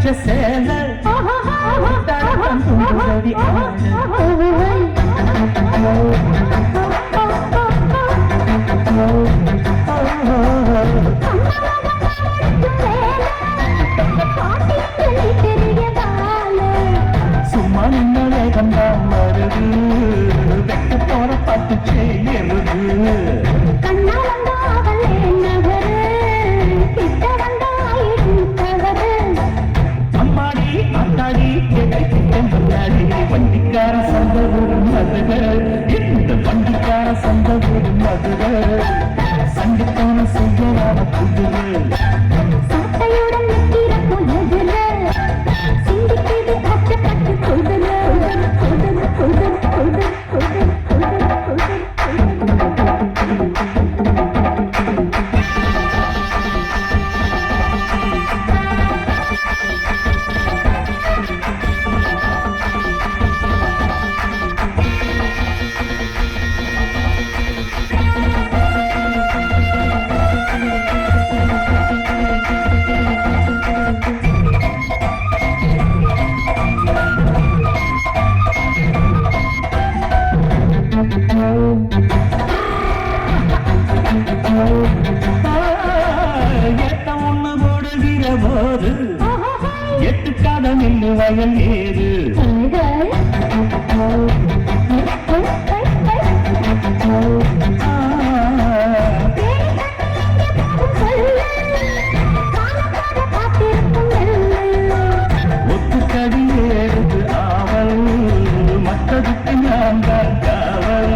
வச்ச சேல தூங்குதடி சும்மா நின்ன வேகம்தான் வருது வெக்க போற பார்த்து செய்யறது அம்மாடி அத்தாடி முன்னாடி வண்டிக்கார சந்த ஒரு மதுக இந்த வண்டிக்கார சந்த ஒரு மதுக சண்டித்தான செய்யறான புதுகு சாட்டையுடன் நிற்கிற புயதுல சிந்திக்கிது அச்சப்பட்டு கொள்ளுல கொள்ளுல கொள்ளுல கொள்ளுல எட்ட ஒண்ணு போடுகிற போது எட்டு காதம் இல்லை வயல் ஏது ஒத்துக்கடி ஏறுது ஆவல் மற்றதுக்கு நான் தான் காவல்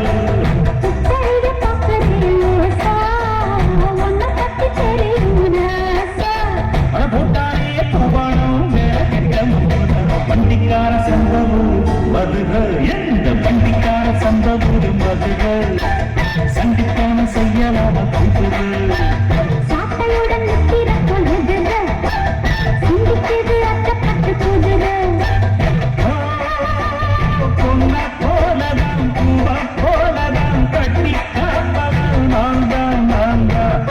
போட்டாரே பூபானம் வண்டிக்கார சந்தபூர் மதுகள் எந்த வண்டிக்கார சந்தபூர் மதுகள் சண்டிக்கான செய்யலாம புதுகள் சாட்டையுடன் நிற்கிற பொழுதுல சிந்திக்கிது அச்சப்பட்டு புதுல பொண்ண போலதான் பூவ போலதான் கட்டி காப்பவன் நான் தான் நான் தான்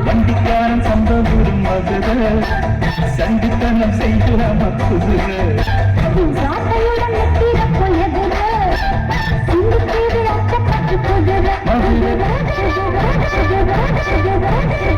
வண்டிக்காரன் சந்தபூர் மதுகள் சண்டித்தனம் செய்யலாம புதுகள் சாட்டையுடன் நிற்கிற பொழுதுல சிந்திக்கிது அச்சப்பட்டு புதுல